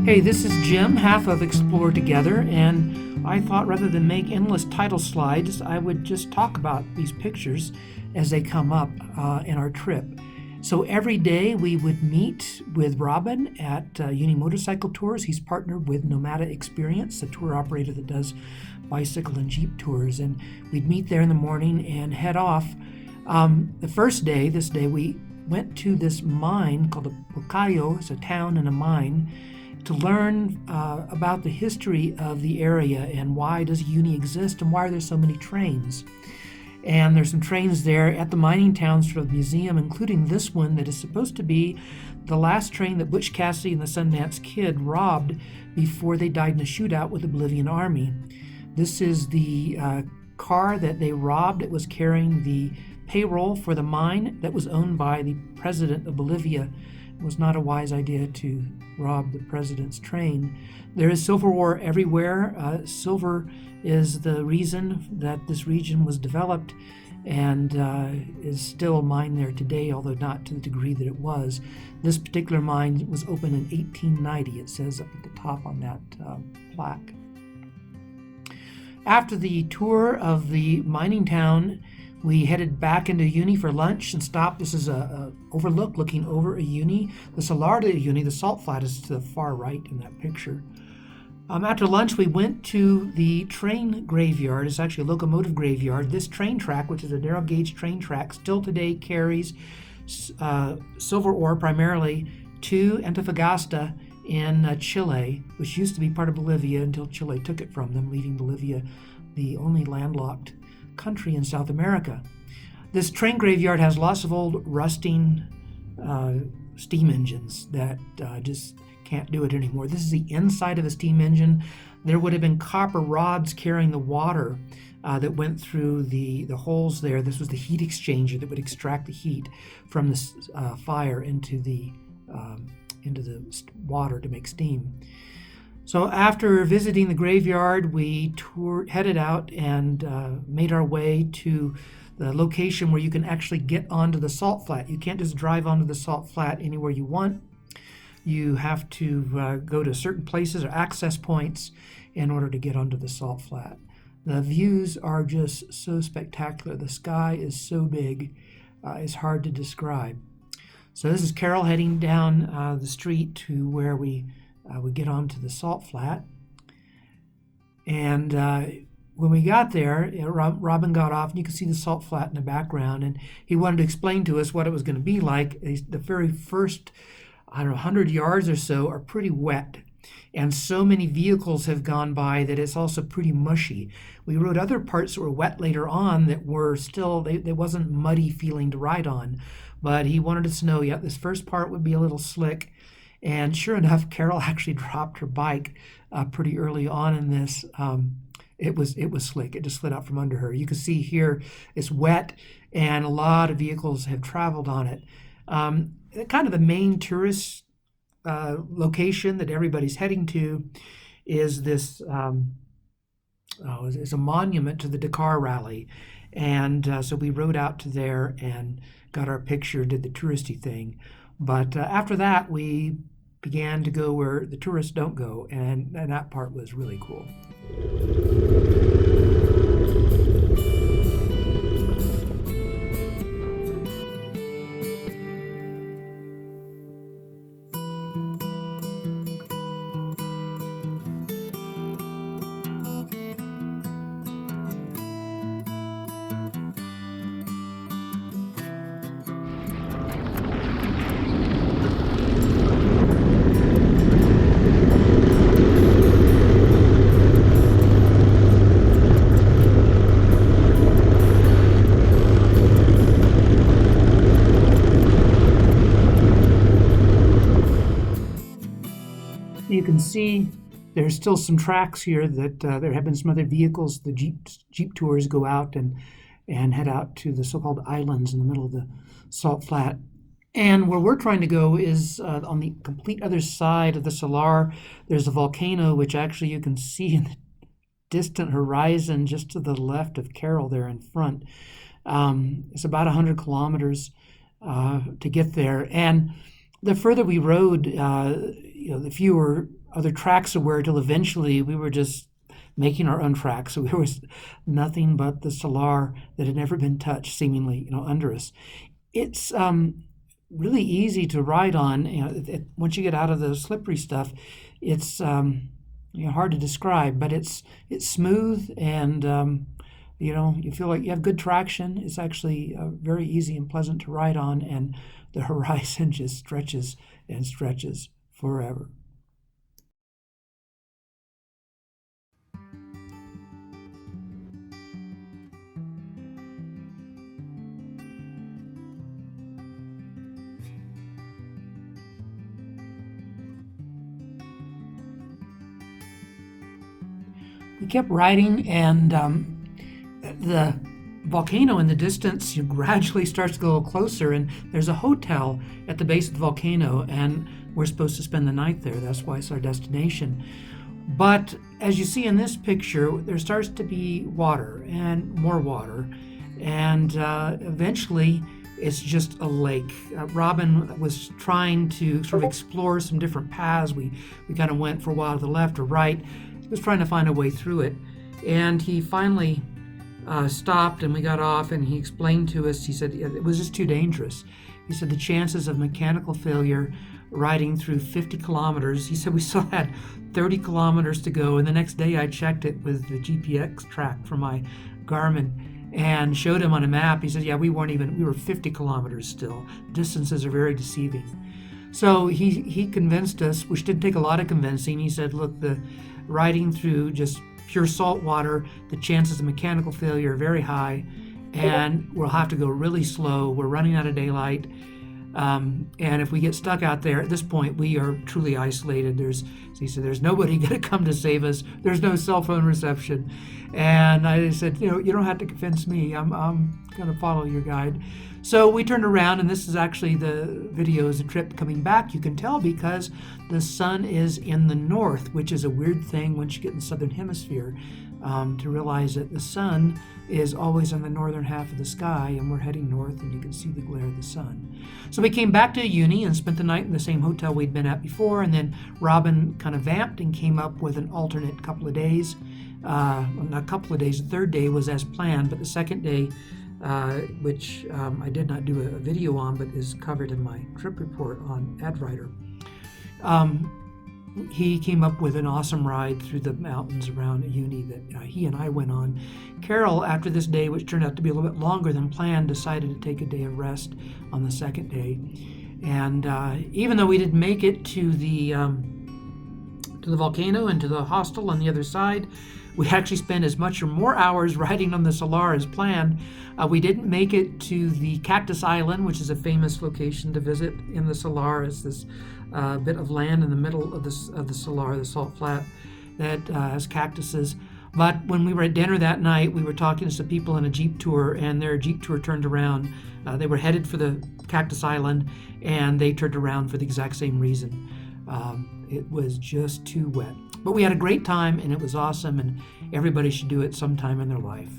Hey, this is Jim, half of Explore Together, and I thought rather than make endless title slides, I would just talk about these pictures as they come up in our trip. So every day we would meet with Robin at Uyuni Motorcycle Tours. He's partnered with Nomada Experience, a tour operator that does bicycle and Jeep tours, and we'd meet there in the morning and head off. The first day, this day, we went to this mine called Pucayo. It's a town and a mine, to learn about the history of the area and why does Uyuni exist and why are there so many trains. And there's some trains there at the mining towns for the museum, including this one that is supposed to be the last train that Butch Cassidy and the Sundance Kid robbed before they died in a shootout with the Bolivian army. This is the car that they robbed. It was carrying the payroll for the mine that was owned by the president of Bolivia. It was not a wise idea to rob the president's train. There is silver ore everywhere. Silver is the reason that this region was developed and is still mined there today, although not to the degree that it was. This particular mine was opened in 1890, it says up at the top on that plaque. After the tour of the mining town, we headed back into Uyuni for lunch and stopped. This is a overlook looking over Uyuni. The Salar de Uyuni, the salt flat, is to the far right in that picture. After lunch, we went to the train graveyard. It's actually a locomotive graveyard. This train track, which is a narrow gauge train track, still today carries silver ore primarily to Antofagasta in Chile, which used to be part of Bolivia until Chile took it from them, leaving Bolivia the only landlocked country in South America. This train graveyard has lots of old rusting steam engines that just can't do it anymore. This is the inside of a steam engine. There would have been copper rods carrying the water that went through the holes there. This was the heat exchanger that would extract the heat from the fire into the water to make steam. So after visiting the graveyard, we headed out and made our way to the location where you can actually get onto the salt flat. You can't just drive onto the salt flat anywhere you want. You have to go to certain places or access points in order to get onto the salt flat. The views are just so spectacular. The sky is so big, it's hard to describe. So this is Carol heading down the street to where we get onto the salt flat. And when we got there, Robin got off, and you can see the salt flat in the background, and he wanted to explain to us what it was going to be like. The very first, 100 yards or so are pretty wet, and so many vehicles have gone by that it's also pretty mushy. We rode other parts that were wet later on that were still, they wasn't muddy feeling to ride on, but he wanted us to know, yeah, this first part would be a little slick. And sure enough, Carol actually dropped her bike pretty early on in this. It was slick. It just slid out from under her. You can see here it's wet, and a lot of vehicles have traveled on it. Kind of the main tourist location that everybody's heading to is this. It's a monument to the Dakar Rally, and so we rode out to there and got our picture, did the touristy thing. But after that, we began to go where the tourists don't go, and that part was really cool. You can see there's still some tracks here that there have been some other vehicles. The Jeep tours go out and head out to the so-called islands in the middle of the salt flat. And where we're trying to go is on the complete other side of the Salar. There's a volcano, which actually you can see in the distant horizon just to the left of Carol there in front. It's about 100 kilometers to get there. And the further we rode, the fewer other tracks somewhere till eventually we were just making our own tracks. So there was nothing but the salar that had never been touched, seemingly, under us. It's really easy to ride on. Once you get out of the slippery stuff, it's hard to describe, but it's smooth and you feel like you have good traction. It's actually very easy and pleasant to ride on, and the horizon just stretches and stretches forever. We kept riding, and the volcano in the distance gradually starts to go a little closer, and there's a hotel at the base of the volcano, and we're supposed to spend the night there. That's why it's our destination. But as you see in this picture, there starts to be water and more water, and eventually it's just a lake. Robin was trying to sort of explore some different paths. We kind of went for a while to the left or right. He was trying to find a way through it, and he finally stopped, and we got off, and he explained to us, he said it was just too dangerous. He said the chances of mechanical failure riding through 50 kilometers, he said we still had 30 kilometers to go, and the next day I checked it with the GPX track from my Garmin and showed him on a map. He said, yeah, we were 50 kilometers still. Distances are very deceiving. So he convinced us, which didn't take a lot of convincing. He said, look, the riding through just pure salt water, the chances of mechanical failure are very high, and we'll have to go really slow. We're running out of daylight, and if we get stuck out there at this point, we are truly isolated. He said, there's nobody going to come to save us. There's no cell phone reception. And I said, you don't have to convince me. I'm going to follow your guide. So we turned around, and this is actually the video of the trip coming back. You can tell because the sun is in the north, which is a weird thing once you get in the southern hemisphere, to realize that the sun is always on the northern half of the sky, and we're heading north, and you can see the glare of the sun. So we came back to Uyuni and spent the night in the same hotel we'd been at before, and then Robin kind of vamped and came up with an alternate couple of days. Not a couple of days, the third day was as planned, but the second day, which I did not do a video on, but is covered in my trip report on AdWriter. He came up with an awesome ride through the mountains around Uyuni that he and I went on. Carol, after this day, which turned out to be a little bit longer than planned, decided to take a day of rest on the second day. And even though we didn't make it to the volcano and to the hostel on the other side, we actually spent as much or more hours riding on the Salar as planned. We didn't make it to the Cactus Island, which is a famous location to visit in the Salar. It's this bit of land in the middle of the Salar, the salt flat, that has cactuses. But when we were at dinner that night, we were talking to some people in a Jeep tour, and their Jeep tour turned around. They were headed for the Cactus Island, and they turned around for the exact same reason. It was just too wet. But we had a great time, and it was awesome, and everybody should do it sometime in their life.